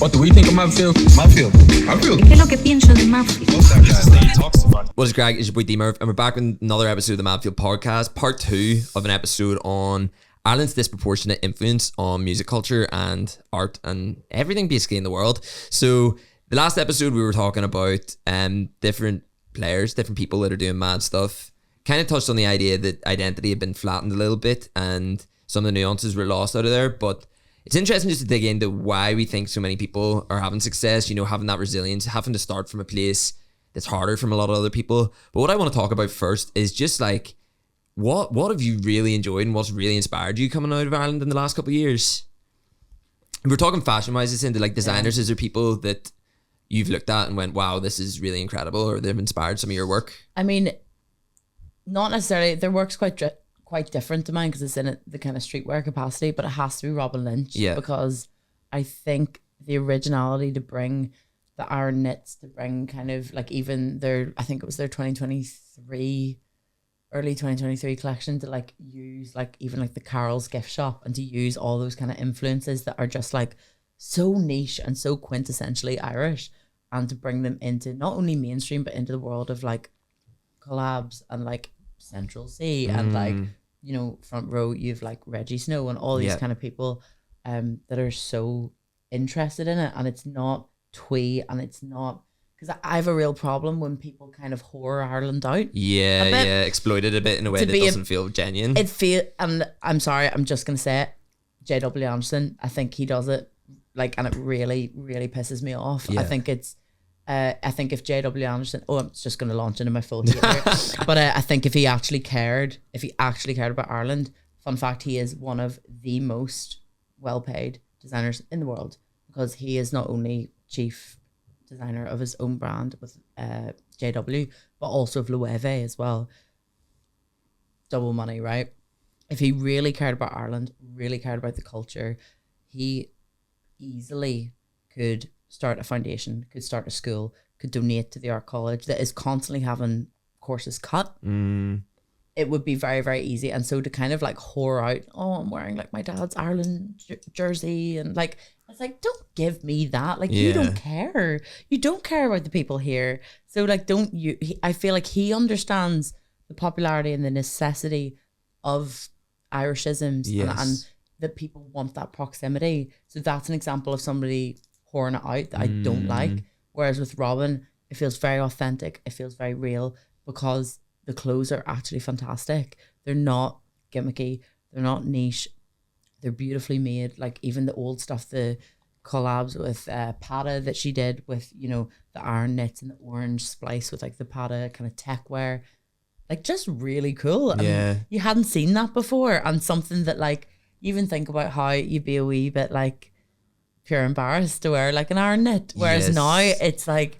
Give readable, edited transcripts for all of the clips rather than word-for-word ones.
What do we think of Mapfield? Mapfield. ¿Qué es lo que pienso de Mapfield? What is Greg? It's your boy D-Murph, and we're back with another episode of the Mapfield podcast, part 2 of an episode on Ireland's disproportionate influence on music culture and art and everything basically in the world. So the last episode we were talking about different players, different people that are doing mad stuff. Kind of touched on the idea that identity had been flattened a little bit and some of the nuances were lost out of there, but it's interesting just to dig into why we think so many people are having success, you know, having that resilience, having to start from a place that's harder from a lot of other people. But what I want to talk about first is just like, what have you really enjoyed and what's really inspired you coming out of Ireland in the last couple of years? If we're talking fashion-wise, it's into like designers. Is there people that you've looked at and went, wow, this is really incredible, or they've inspired some of your work? I mean, not necessarily. Their work's quite different to mine because it's in the kind of streetwear capacity, but it has to be Robin Lynch. Yeah. Because I think the originality to bring the iron knits, to bring kind of like even I think it was their 2023, early 2023 collection, to like use like even like the Carol's gift shop and to use all those kind of influences that are just like so niche and so quintessentially Irish, and to bring them into not only mainstream but into the world of like collabs and like Central C and like, you know, front row you've like Reggie Snow and all these kind of people that are so interested in it. And it's not twee, and it's not, because I have a real problem when people kind of whore Ireland out. Yeah, exploit it a bit in a way that doesn't feel genuine. And I'm sorry, I'm just gonna say it, J.W. Anderson, I think he does it like, and it really, really pisses me off. I think it's I think if J.W. Anderson, I'm just going to launch into my full hate here, but I think if he actually cared about Ireland, fun fact, he is one of the most well-paid designers in the world, because he is not only chief designer of his own brand with JW, but also of Loewe as well. Double money, right? If he really cared about Ireland, really cared about the culture, he easily could start a foundation, could start a school, could donate to the art college that is constantly having courses cut. It would be very, very easy. And so to kind of like whore out, oh, I'm wearing like my dad's Ireland jersey, and like, it's like, don't give me that. Like, you don't care. You don't care about the people here. So like, I feel like he understands the popularity and the necessity of Irishisms, and that people want that proximity. So that's an example of somebody pouring it out that I don't like. Whereas with Robin, it feels very authentic. It feels very real, because the clothes are actually fantastic. They're not gimmicky. They're not niche. They're beautifully made. Like even the old stuff, the collabs with Pata that she did with, you know, the iron knits and the orange splice with like the Pata kind of tech wear, like just really cool. I mean, you hadn't seen that before, and something that like, you even think about how you'd be a wee bit like pure embarrassed to wear like an iron knit, whereas now it's like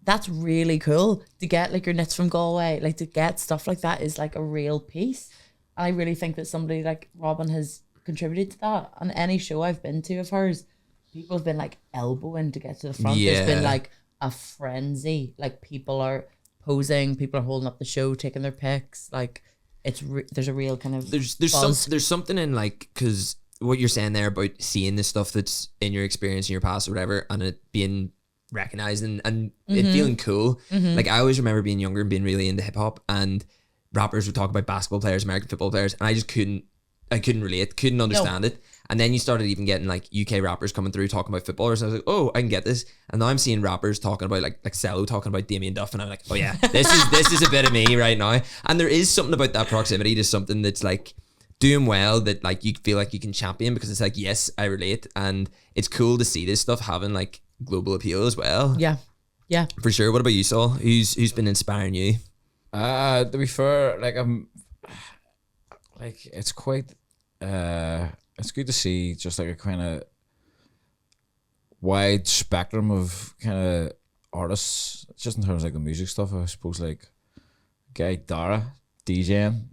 that's really cool to get like your knits from Galway, like to get stuff like that is like a real piece. I really think that somebody like Robin has contributed to that. On any show I've been to of hers, people have been like elbowing to get to the front. There's been like a frenzy, like people are posing, people are holding up the show, taking their pics, like it's there's a real kind of there's something in like, because what you're saying there about seeing the stuff that's in your experience in your past or whatever, and it being recognized and it feeling cool. Like I always remember being younger and being really into hip hop, and rappers would talk about basketball players, American football players, and I just couldn't relate, couldn't understand it. And then you started even getting like UK rappers coming through talking about footballers, and I was like, oh, I can get this. And now I'm seeing rappers talking about like Cello talking about Damien Duffin, and I'm like, oh yeah, this is a bit of me right now. And there is something about that proximity to something that's like doing well, that like you feel like you can champion, because it's like, yes, I relate, and it's cool to see this stuff having like global appeal as well. Yeah, for sure. What about you, Saul? Who's been inspiring you? To be fair, like I'm like, it's quite it's good to see just like a kind of wide spectrum of kind of artists, just in terms of like the music stuff. I suppose like Guy Dara DJing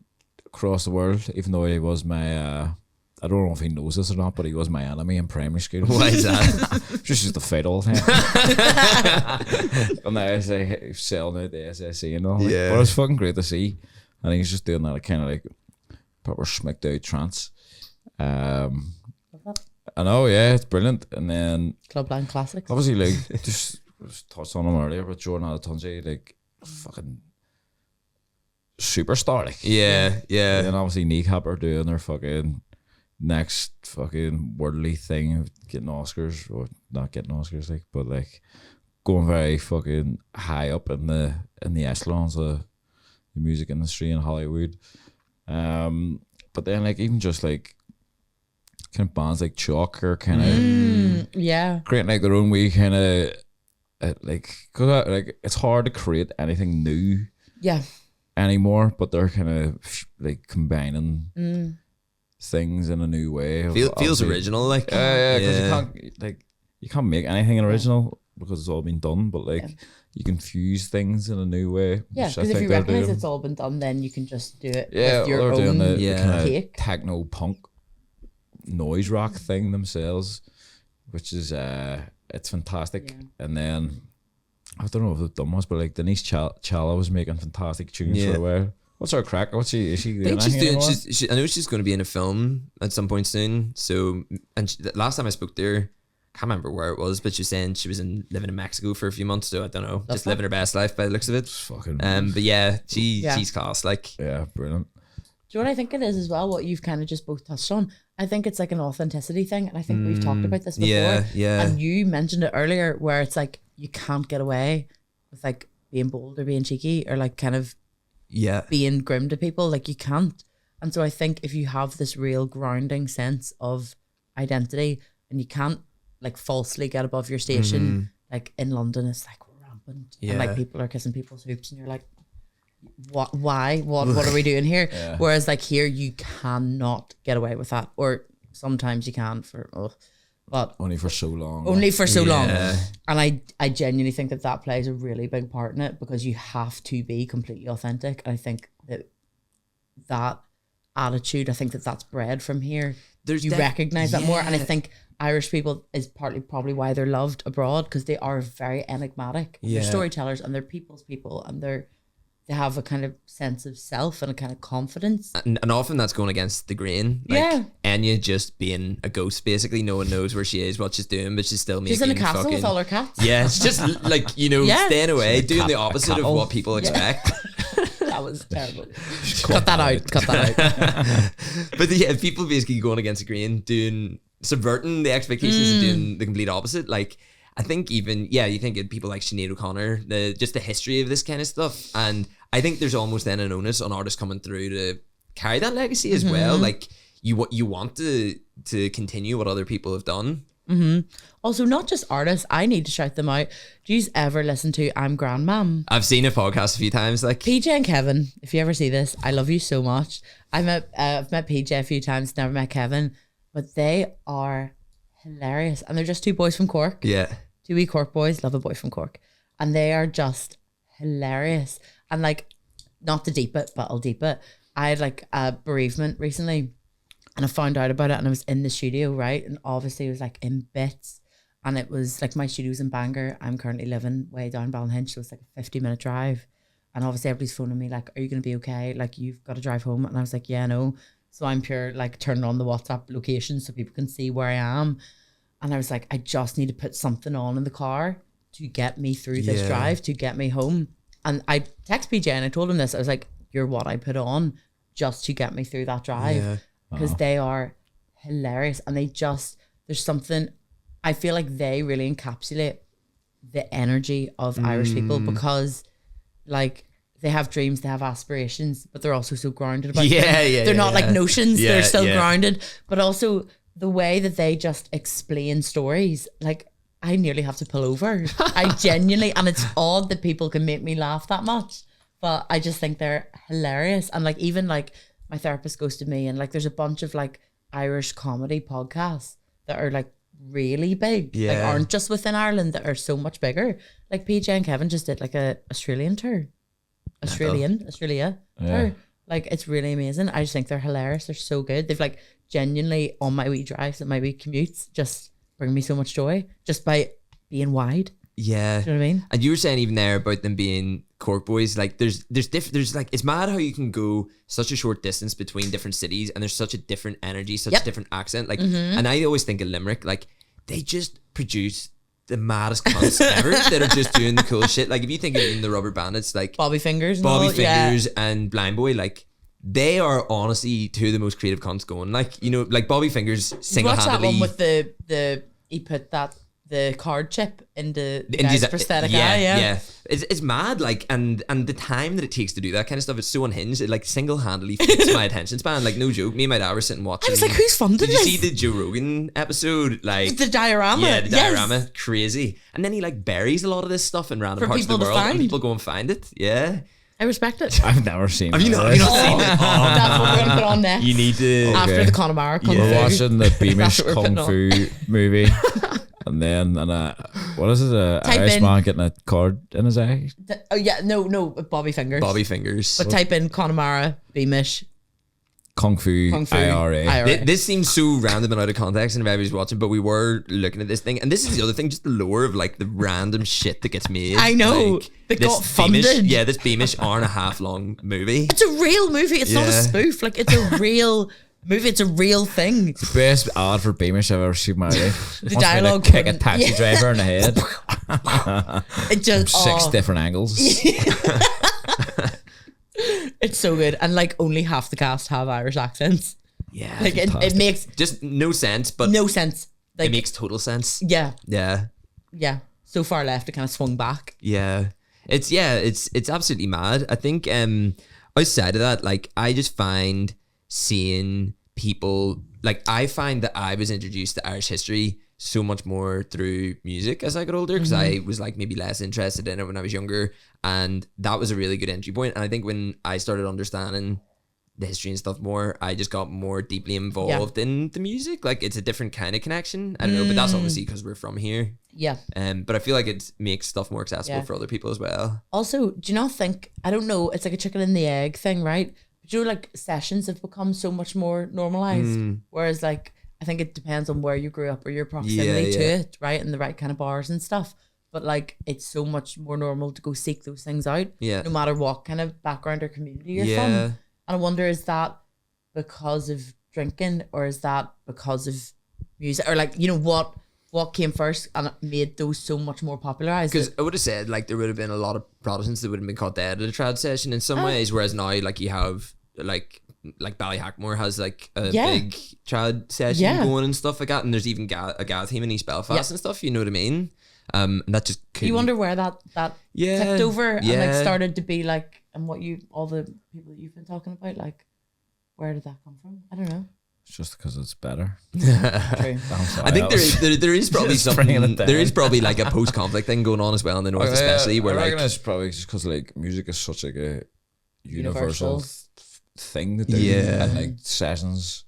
across the world, even though he was my I don't know if he knows this or not, but he was my enemy in primary school. Why is that? Just used to fight all the time. And now I selling out the SSC and all. Yeah. But it was fucking great to see. And he's just doing that kind of like proper smicked out trance. I know, yeah, it's brilliant. And then Clubland Classics. obviously, like, just touched on him earlier, but Jordan Alatunji, like, fucking superstar, like. Yeah, yeah. And obviously, Kneecap are doing their fucking next fucking worldly thing of getting Oscars, or not getting Oscars, like, but like going very fucking high up in the echelons of the music industry in Hollywood. But then like even just like kind of bands like Chalk are kind of Yeah. creating like their own way kind of like, cause like it's hard to create anything new Yeah. anymore, but they're kind of like combining things in a new way. Feels Obviously. original, like. Yeah, because you can't make anything original because it's all been done, but like you can fuse things in a new way. Yeah, which I because if think you they're recognize doing. it's all been done, then you can just do it Yeah, with your they're doing own the kind of take. techno punk noise rock thing themselves, which is it's fantastic. Yeah. And then I don't know if they've done much, but like Denise Challa was making fantastic tunes for a while. What's her crack? Is she I doing think she's anything doing. anymore? I know she's going to be in a film at some point soon. So, and the last time I spoke to her, can't remember where it was, but she was saying she was living in Mexico for a few months. So I don't know, just living her best life by the looks of it. Fucking But yeah, she's class. Like, yeah, brilliant. Do you know what I think it is as well? What you've kind of just both touched on. I think it's like an authenticity thing, and I think we've talked about this before. yeah. And you mentioned it earlier, where it's like you can't get away with like being bold or being cheeky or like kind of yeah, being grim to people. Like you can't. And so I think if you have this real grounding sense of identity, and you can't like falsely get above your station, like in London, it's like rampant, and like people are kissing people's hoops, and you're like, what? Why? What are we doing here? Whereas like here, you cannot get away with that, or sometimes you can but Only for so long. only for so long. And I genuinely think that plays a really big part in it, because you have to be completely authentic. And I think that attitude, I think that's bred from here. You recognize that more. And I think Irish people is partly probably why they're loved abroad, because they are very enigmatic. They're storytellers, and they're people's people, and they have a kind of sense of self and a kind of confidence. and often that's going against the grain. Like, Enya just being a ghost, basically. No one knows where she is, what she's doing, but she's still making. She's in a castle with all her cats. Yeah, it's just like, staying away, doing the opposite of what people expect. That was terrible. Cut that out. But yeah, people basically going against the grain, subverting the expectations and doing the complete opposite. Like, I think even, you think of people like Sinead O'Connor, just the history of this kind of stuff. And I think there's almost then an onus on artists coming through to carry that legacy as well. Like, you want to continue what other people have done. Also, not just artists, I need to shout them out. Do you ever listen to I'm Grandmam? I've seen a podcast a few times. Like, PJ and Kevin, if you ever see this, I love you so much. I've met PJ a few times, never met Kevin, but they are hilarious. And they're just two boys from Cork. yeah. Two wee Cork boys, love a boy from Cork. And they are just hilarious. And like, not to deep it, but I'll deep it. I had like a bereavement recently, and I found out about it, and I was in the studio, right? And obviously it was like in bits. And it was like, my studio's in Bangor. I'm currently living way down Ballinhinch, so it's like a 50-minute drive. And obviously everybody's phoning me like, are you going to be okay? Like, you've got to drive home. And I was like, yeah, no. So I'm pure like turning on the WhatsApp location so people can see where I am. And I was like, I just need to put something on in the car to get me through this drive, to get me home. And I text PJ and I told him this. I was like, you're what I put on just to get me through that drive. Because they are hilarious. And there's something, I feel like they really encapsulate the energy of Irish people, because like they have dreams, they have aspirations, but they're also so grounded about them. They're not like notions, they're still grounded. But also the way that they just explain stories, like I nearly have to pull over. I genuinely, and it's odd that people can make me laugh that much, but I just think they're hilarious. And like, even like my therapist ghosted me, and like there's a bunch of like Irish comedy podcasts that are like really big, like aren't just within Ireland, that are so much bigger. Like PJ and Kevin just did like a Australia tour. Like, it's really amazing. I just think they're hilarious. They're so good. They've like genuinely, on my wee drives and my wee commutes, just bring me so much joy just by being wide. Yeah. Do you know what I mean? And you were saying even there about them being Cork boys, like there's like, it's mad how you can go such a short distance between different cities and there's such a different energy, such a different accent. Like, and I always think of Limerick, like they just produce the maddest cunts ever that are just doing the cool shit. Like if you think of even the Rubber Bandits, like Bobby Fingers and Blind Boy, like they are honestly two of the most creative cunts going. Like, you know, like Bobby Fingers single-handedly. Watch that one with he put the card chip into the guy's prosthetic eye. Yeah. It's mad, like, and the time that it takes to do that kind of stuff, it's so unhinged. It like single-handedly fits my attention span. Like, no joke. Me and my dad were sitting watching. I was like, who's funded Did you this? see the Joe Rogan episode? Like The diorama. Yeah, the diorama. Crazy. And then he like buries a lot of this stuff in random For parts of the people to world, and find. people go and find it. Yeah. I respect it. I've never seen. Have you not seen it? Oh, That's what we're gonna put on next. you need to. After Okay. the Connemara Kung We're Fu. watching the Beamish That's what we're Kung putting Fu movie, and then what is it? A Type Irish in- man getting a cord in his eye. Oh yeah, no, Bobby Fingers. Bobby Fingers. But type in Connemara, Beamish, Kung Fu, Kung Fu IRA. This seems so random and out of context and everybody's watching, but we were looking at this thing, and this is the other thing, just the lore of like the random shit that gets made. I know. Like, That this got funded. This Beamish hour-and-a-half long movie. It's a real movie. It's not a Yeah. spoof. Like it's a real movie. It's a real thing. The best ad for Beamish I've ever seen in my life. The Wants me to dialogue kick a wouldn't- taxi yeah. driver in the head. It just Six different angles. It's so good, and like only half the cast have Irish accents. Yeah. Like it makes just no sense, but no sense. Like it makes total sense. yeah, Yeah. so far left it kind of swung back. Yeah. It's absolutely mad. I think outside of that, like I just find seeing people, like I find that I was introduced to Irish history so much more through music as I got older, because I was like maybe less interested in it when I was younger, and that was a really good entry point. And I think when I started understanding the history and stuff more, I just got more deeply involved in the music. Like it's a different kind of connection. I don't know, but that's obviously because we're from here. Yeah. But I feel like it makes stuff more accessible for other people as well. Also, do you not think, I don't know, it's like a chicken and the egg thing, right? But you know, like sessions have become so much more normalized. Whereas like, I think it depends on where you grew up or your proximity to it, right? And the right kind of bars and stuff. But like, it's so much more normal to go seek those things out. Yeah. No matter what kind of background or community you're from. And I wonder, is that because of drinking, or is that because of music, or like, you know, what came first and it made those so much more popularized? Because I would have said like there would have been a lot of Protestants that would have been caught dead at a trad session in some ways, whereas now like you have like Ballyhackmore has like a big trad session going and stuff like that, and there's even a Gath team in East Belfast and stuff. You know what I mean? And that just You wonder where that tipped over and like Yeah. started to be like, and what you, all the people that you've been talking about, like, where did that come from? I don't know. It's just because it's better. True. I think there is probably Just bringing something. it down. There is probably like a post-conflict thing going on as well in the north, especially where I reckon like it's probably just because like music is such like a Universal. universal thing to do. Yeah. And like sessions,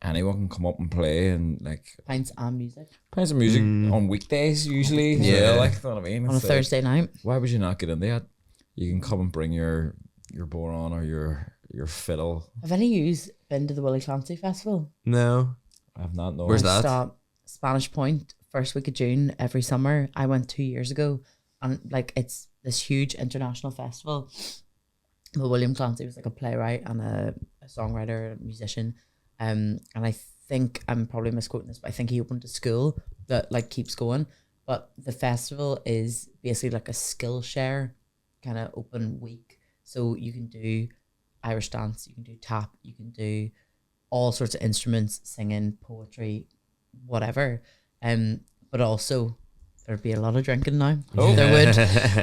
anyone can come up and play, and like Pints and music play some music on weekdays usually. Yeah. Like, you know what I mean? on a It's like, Thursday night. why would you not get in there? You can come and bring your boron or your fiddle. Have any of yous been to the Willie Clancy Festival? no. I've not known. Where's that? Stop. Spanish Point, first week of June every summer. I went 2 years ago, and like it's this huge international festival. But William Clancy was like a playwright and a songwriter, a musician. And I think I'm probably misquoting this, but I think he opened a school that like keeps going. But the festival is basically like a Skillshare kind of open week. So you can do Irish dance, you can do tap, you can do all sorts of instruments, singing, poetry, whatever. But also there'd be a lot of drinking now. There would.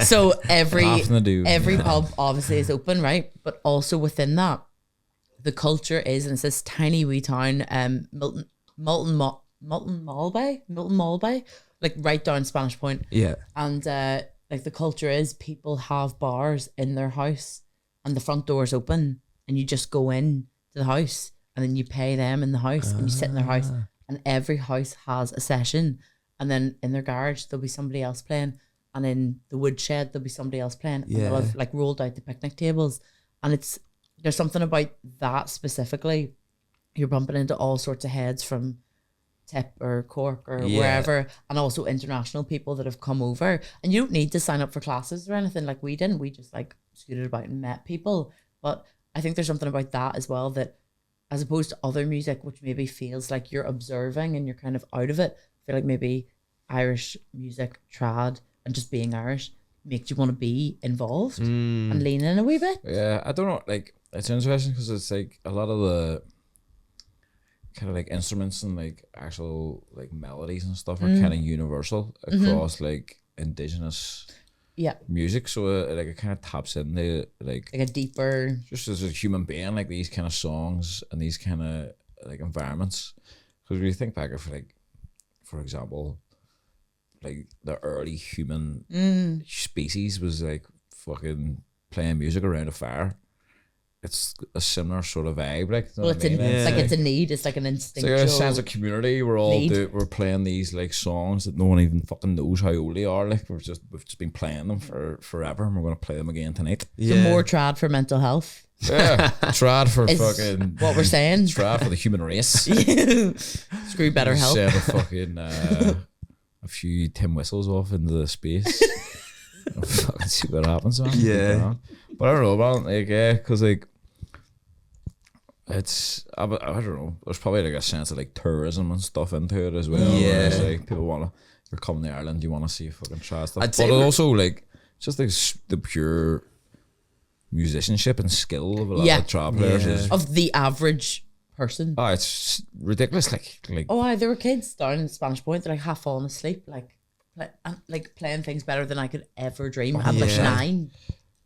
So Nothing to do. every pub obviously is open, right? But also within that, the culture is, and it's this tiny wee town, Milton Malbay, like right down Spanish Point. Yeah. And like the culture is people have bars in their house and the front door's open and you just go in to the house and then you pay them in the house and you sit in their house, and every house has a session, and then in their garage there'll be somebody else playing, and in the woodshed there'll be somebody else playing, and they'll have like rolled out the picnic tables, and there's something about that specifically. You're bumping into all sorts of heads from Tip or Cork or Yeah. wherever, and also international people that have come over. And you don't need to sign up for classes or anything like we didn't. We just like scooted about and met people. But I think there's something about that as well, that as opposed to other music, which maybe feels like you're observing and you're kind of out of it, I feel like maybe Irish music, trad, and just being Irish makes you want to be involved and lean in a wee bit. Yeah, I don't know. Like, it's interesting because it's like a lot of the kind of like instruments and like actual like melodies and stuff are kind of universal across like indigenous Yeah, music. So like it kind of taps into like like a deeper. just as a human being, like these kind of songs and these kind of like environments. Because when you think back of like, for example, like the early human species was like fucking playing music around a fire. It's a similar sort of vibe, like. You know Well, what it's I mean? it's like it's a need. It's like an It's instinctual. like a sense of community. We're all need. we're playing these like songs that no one even fucking knows how old they are. Like we've just been playing them for forever, and we're gonna play them again tonight. So more trad for mental health Yeah, trad for is fucking what we're saying. trad for the human race. Screw better health. Send a fucking a few Tim Whistles off into the space. And fucking see what happens, man. Yeah. But I don't know, man. Like, yeah, because like it's I don't know. There's probably like a sense of like tourism and stuff into it as well. Yeah. where it's like people wanna, you're coming to Ireland, you wanna see fucking trad stuff. I'd say But we're- also like just like the pure musicianship and skill of a lot Yeah. of trad players Yeah. is Of the average person. oh, it's ridiculous. Like Oh, there were kids down in Spanish Point. They're like half falling asleep, like playing things better than I could ever dream. At like Yeah. 9.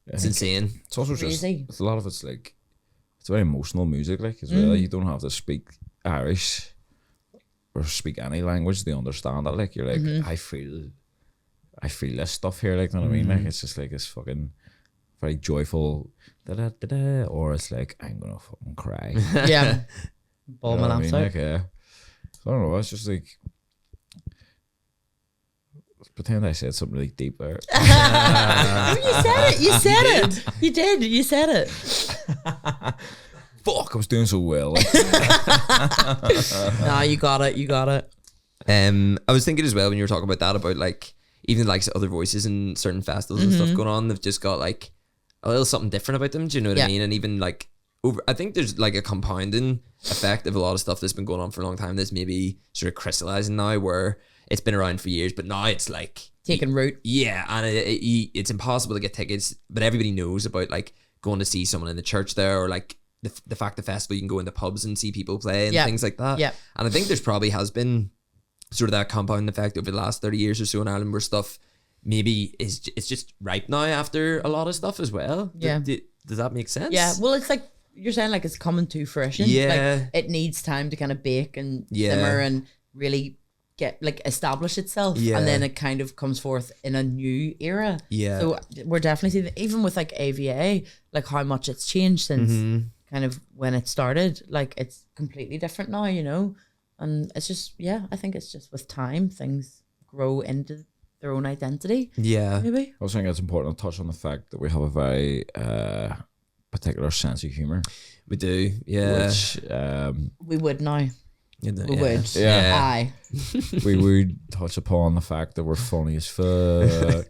It's insane. it's also Crazy. just a lot of it's like it's very emotional music, like as well. You don't have to speak Irish or speak any language to understand it. Like you're like I feel this stuff here. Like, you know what I mean? Like it's just like this fucking very joyful da-da-da-da, or it's like I'm gonna fucking cry. You Yeah. Ball know my what I lamps mean? out. Like, yeah. So I don't know. It's just like pretend I said something really deep there. You said it. You said it. You did. You said it. Fuck, I was doing so well. Like, Nah, you got it. You got it. I was thinking as well when you were talking about that, about like even like other voices in certain festivals and stuff going on, they've just got like a little something different about them. Do you know what I Yeah. mean? And even like over, I think there's like a compounding effect of a lot of stuff that's been going on for a long time that's maybe sort of crystallizing now, where it's been around for years, but now it's like Taking root. yeah, and it's impossible to get tickets, but everybody knows about like going to see someone in the church there, or like the fact the festival you can go into pubs and see people play and Yeah. things like that. Yeah. And I think there's probably has been sort of that compound effect over the last 30 years or so in Ireland, where stuff maybe it's just ripe now after a lot of stuff as well. Yeah. Does that make sense? Yeah. Well, it's like you're saying, like it's coming to fruition. Yeah. Like it needs time to kind of bake and Yeah. simmer and really get like establish itself. Yeah. And then it kind of comes forth in a new era. Yeah. So we're definitely seeing that, even with like AVA, like how much it's changed since kind of when it started. Like it's completely different now, you know? And it's just, yeah, I think it's just with time, things grow into their own identity, Yeah. maybe. I also think it's important to touch on the fact that we have a very particular sense of humor, We do. Yeah. which We would now. We We would. Yeah. Aye. we would touch upon the fact that we're funny as fuck.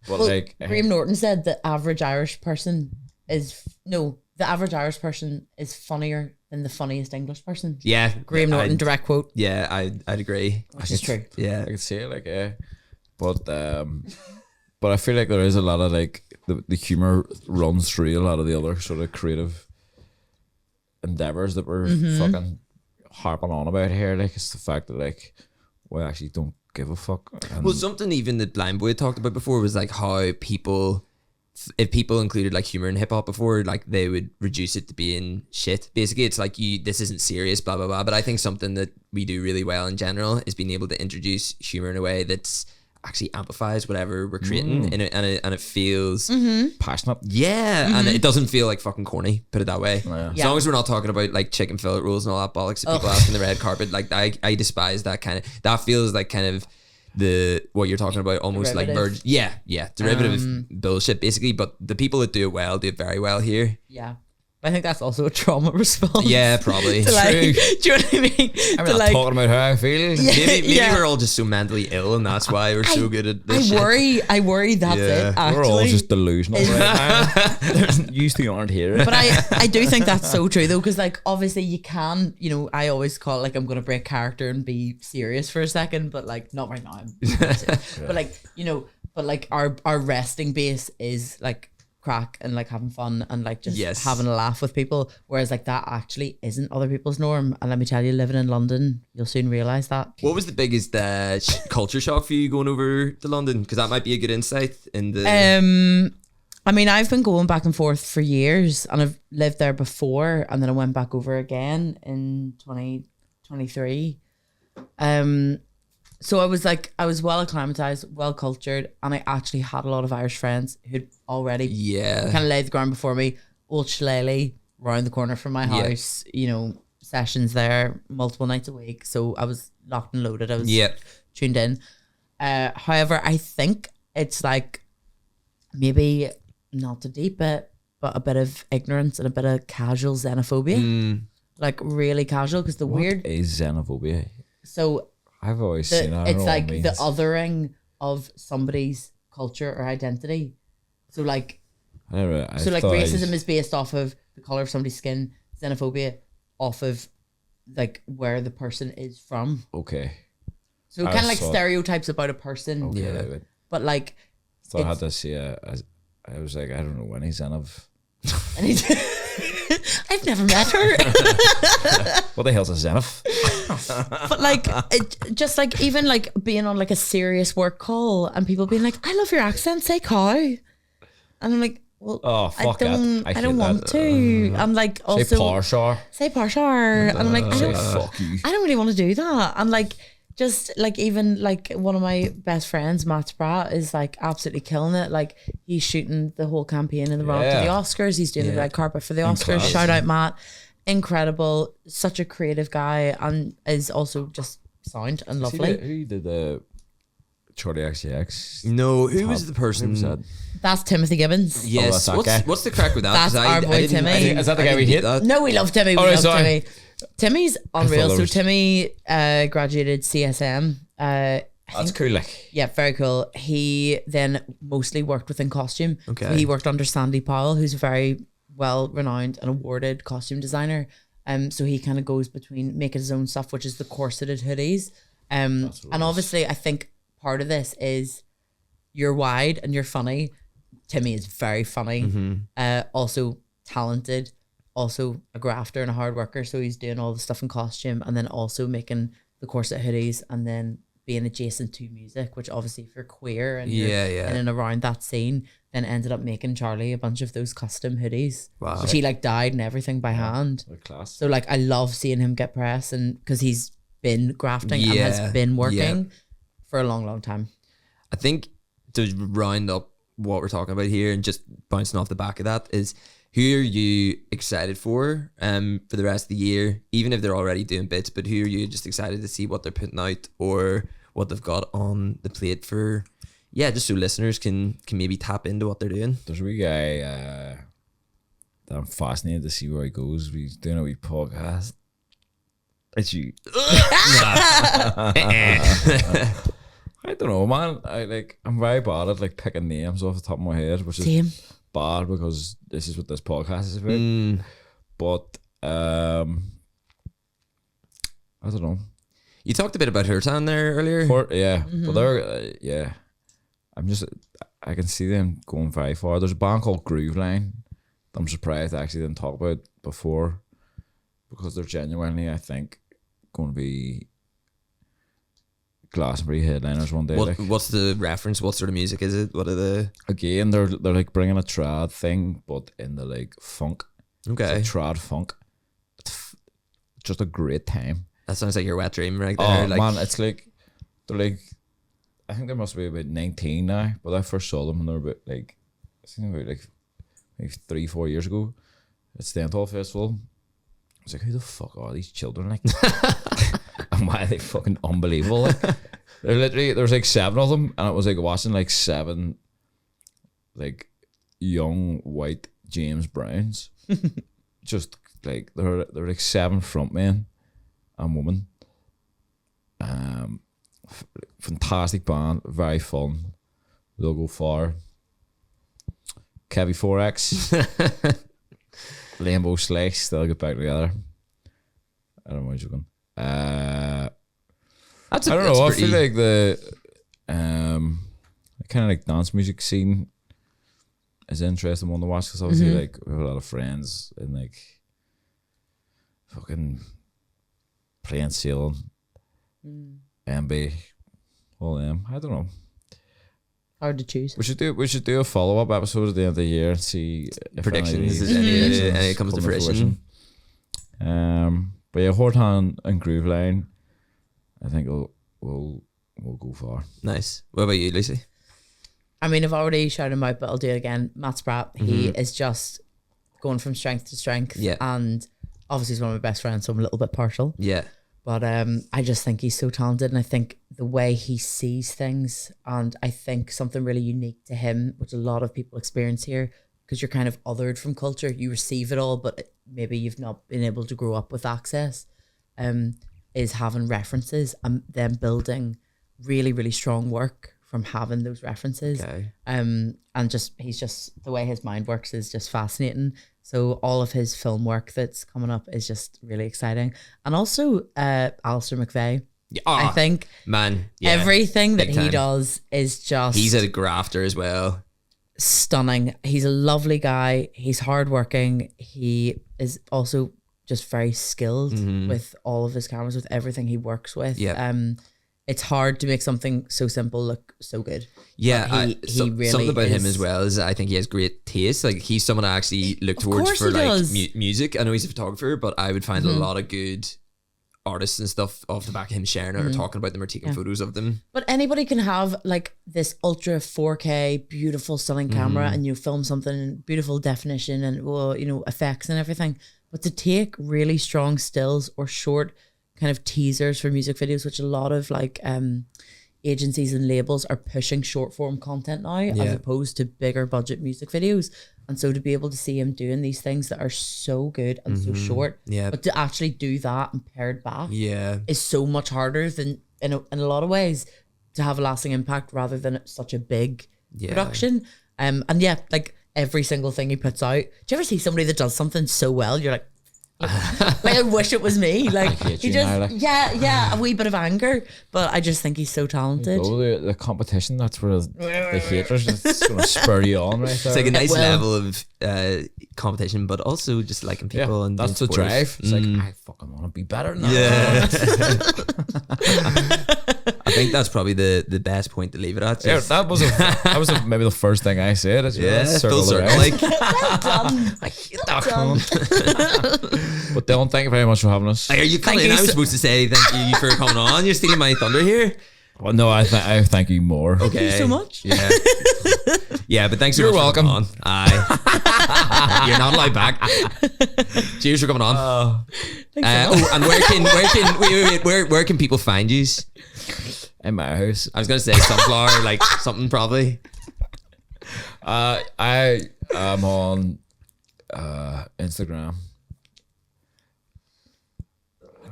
But Well, like, Graham Norton said the average Irish person the average Irish person is funnier than the funniest English person. Yeah. Graham Norton, direct quote, Yeah, I'd agree. which is true. Yeah. I could say it like, but I feel like there is a lot of like the humor runs through a lot of the other sort of creative endeavors that we're fucking harping on about here. Like it's the fact that like we actually don't give a fuck. And Well, something even that Blind Boy talked about before was like how people, if people included like humor in hip hop before, like they would reduce it to being shit. Basically, it's like this isn't serious, blah blah blah. But I think something that we do really well in general is being able to introduce humor in a way that's actually amplifies whatever we're creating, and it feels passionate. yeah, and it doesn't feel like fucking corny. Put it that way. Yeah. As long as we're not talking about like chicken fillet rolls and all that bollocks that people ask on the red carpet, like I despise that kind of. That feels like kind of what you're talking about, almost like Derivative. derivative bullshit basically. But the people that do it well do it very well here. Yeah. But I think that's also a trauma response. Yeah, probably. To like, do True. you know what I mean? I'm To not like, talking about how I feel. Maybe yeah. we're all just so mentally ill, and that's why we're so good at this shit. I worry that's Yeah. it. Actually, We're all just delusional right now. You two aren't here. but I do think that's so true though, because like obviously you can, you know, I always call it like I'm gonna break character and be serious for a second, but like not right now. But like, you know, but like our resting base is like crack and like having fun and like just Yes. having a laugh with people, whereas like that actually isn't other people's norm. And let me tell you, living in London, you'll soon realize that. What was the biggest culture shock for you going over to London? Because that might be a good insight in the. I mean, I've been going back and forth for years, and I've lived there before, and then I went back over again in 2023. So I was well acclimatized, well cultured, and I actually had a lot of Irish friends who'd already Yeah. kind of laid the ground before me. Old Shillelagh, round the corner from my Yeah. house, you know, sessions there multiple nights a week. So I was locked and loaded. I was tuned in. However, I think it's like maybe not to deep it, but a bit of ignorance and a bit of casual xenophobia. Like really casual, because the weird. What is xenophobia? So I've always seen it. I don't it's know like what it the means. othering of somebody's culture or identity. So like I don't know, so like thought racism is based off of the color of somebody's skin, xenophobia off of like where the person is from. Okay. So I kind of like thought- stereotypes about a person, Okay. Yeah. Right. but like So I had it's- to see I was like, I don't know any xenoph. and I've never met her. What the hell's a xenoph? But like it, just like even like being on like a serious work call and people being like, I love your accent, say cow. And I'm like, well, Oh, fuck I don't that. I don't hate want that. to. I'm like also Say Parshar. say Parshar. And I'm like, Say fuck you. I don't really want to do that. And like just like even like one of my best friends, Matt Spratt, is like absolutely killing it. Like he's shooting the whole campaign in the run up to Yeah. the Oscars. He's doing the red carpet for the Oscars. class. Shout out Matt. Incredible. Such a creative guy and is also just sound and lovely. Who did the Charlie XCX? No, who was the Who person? was that? That's Timothy Gibbons. Yes. that's that what's, guy. what's the crack with that? That's 'Cause our boy didn't- Timmy. Is that the I guy we didn't hate? get that. No, we love Timmy. We Oh, love sorry. Timmy. Timmy's unreal. there So was- Timmy graduated CSM. That's cool. Like, Yeah, very cool. He then mostly worked within costume. Okay. So he worked under Sandy Powell, who's a very well renowned and awarded costume designer. So he kind of goes between making his own stuff, which is the corseted hoodies. And obviously I think part of this is you're wide and you're funny. Timmy is very funny. Also talented, also a grafter and a hard worker. So he's doing all the stuff in costume and then also making the corset hoodies and then being adjacent to music, which obviously if you're queer and you're in and around that scene, then ended up making Charlie a bunch of those custom hoodies, Wow. which he like dyed and everything by hand. what class. So like I love seeing him get press and because he's been grafting and Yeah, has been working for a long, long time. I think to round up what we're talking about here and just bouncing off the back of that is, who are you excited for the rest of the year, even if they're already doing bits, but who are you just excited to see what they're putting out or what they've got on the plate for, just so listeners can maybe tap into what they're doing. There's a wee guy that I'm fascinated to see where he goes. He's doing a wee podcast. It's you. I don't know, man. I'm very bad at like picking names off the top of my head, which is Same. bad because this is what this podcast is about. But I don't know. You talked a bit about Hurtan there earlier. But they're I can see them going very far. There's a band called Groove Line that I'm surprised I actually didn't talk about before because they're genuinely, I think, going to be Glastonbury headliners one day. What's the reference? What sort of music is it? What are the... Again, they're like bringing a trad thing, but in the like funk. Okay. It's like trad funk. It's just a great time. That sounds like your wet dream right Oh there. man, it's like they're like, I think they must be about 19 now. But I first saw them and they're about like, I think about like maybe 3-4 years ago at Stentall Festival. I was like, who the fuck are these children? Like, and why are they fucking unbelievable? Like, they're literally, there was like 7 of them, and it was like watching like 7 like young white James Browns just like they're like 7 frontmen and women. Fantastic band, very fun. They'll go far. Kevy 4X, Rainbow Slice, they'll get back together. I don't know what you're going. I don't know. I feel like the kind of like dance music scene is an interesting one to watch because obviously like we have a lot of friends and like fucking playing sailing, MB, all them. I don't know. Hard to choose. We should do a follow-up episode at the end of the year and see if predictions any comes to fruition. But yeah, Horton and Groove Line, I think we'll go far. Nice. What about you, Lucy? I mean, I've already shouted him out, but I'll do it again. Matt Spratt, he is just going from strength to strength. Yeah. And obviously he's one of my best friends, so I'm a little bit partial. Yeah. But I just think he's so talented, and I think the way he sees things, and I think something really unique to him, which a lot of people experience here, because you're kind of othered from culture. You receive it all, but maybe you've not been able to grow up with access, is having references and then building really, really strong work from having those references. Okay. And he's just, the way his mind works is just fascinating. So all of his film work that's coming up is just really exciting. And also Alistair McVeigh. Yeah, I think everything that he does is just... He's a grafter as well. Stunning. He's a lovely guy. He's hardworking. He is also just very skilled with all of his cameras, with everything he works with. Yeah. It's hard to make something so simple look so good. Yeah, he really something about is. him as well is I think he has great taste. Like he's someone I actually look towards for like music. I know he's a photographer, but I would find a lot of good artists and stuff off the back of him sharing it or talking about them or taking photos of them. But anybody can have like this ultra 4K beautiful stunning camera and you film something in beautiful definition and effects and everything. But to take really strong stills or short kind of teasers for music videos, which a lot of like agencies and labels are pushing short form content now as opposed to bigger budget music videos. And so to be able to see him doing these things that are so good and so short, but to actually do that and pared back is so much harder than in a lot of ways to have a lasting impact rather than such a big production. Like every single thing he puts out. Do you ever see somebody that does something so well? You're like I wish it was me. Like he just, a wee bit of anger, but I just think he's so talented. The competition, that's where the haters just gonna spur you on right there. It's like a nice level of competition, but also just liking people and that's the drive. It's like I fucking want to be better than that. I think that's probably the best point to leave it at. Yeah, that was maybe the first thing I said. Full circle. Like, Well done. But Dylan, thank you very much for having us. are you coming in? I was supposed to say thank you for coming on. You're stealing my thunder here. Well, no, I thank you more. Okay. Thank you so much. Yeah. Yeah, but thanks so You're much welcome. for coming on. Aye. You're not allowed back. Cheers for coming on. And where can people find you? In my house. I was gonna say sunflower, like something probably. I am on Instagram.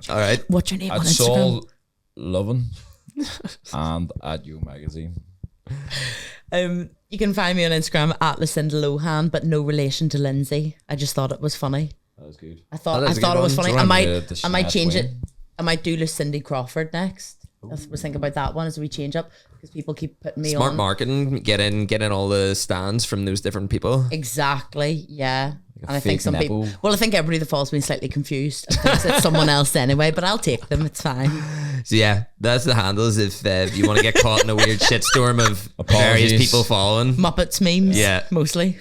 All right. What's your name on At Instagram? Saul Lovin and at You Magazine. You can find me on Instagram at Lucinda Lohan, but no relation to Lindsay. I just thought it was funny. That was good. I thought That is a it good was one. funny. So I might the I might Shania change it. Twain. I might do Lucinda Crawford next. I was thinking about that one as we change up because people keep putting me Smart on. marketing, get in all the stands from those different people. Exactly. Yeah. Like a And I think fake some people. nipple. Well, I think everybody that follows me is slightly confused and thinks it's someone else anyway. But I'll take them. It's fine. So yeah, that's the handles if you want to get caught in a weird shitstorm of various Apologies. people following. Muppets memes. Yeah. Mostly.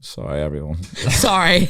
Sorry, everyone. Sorry.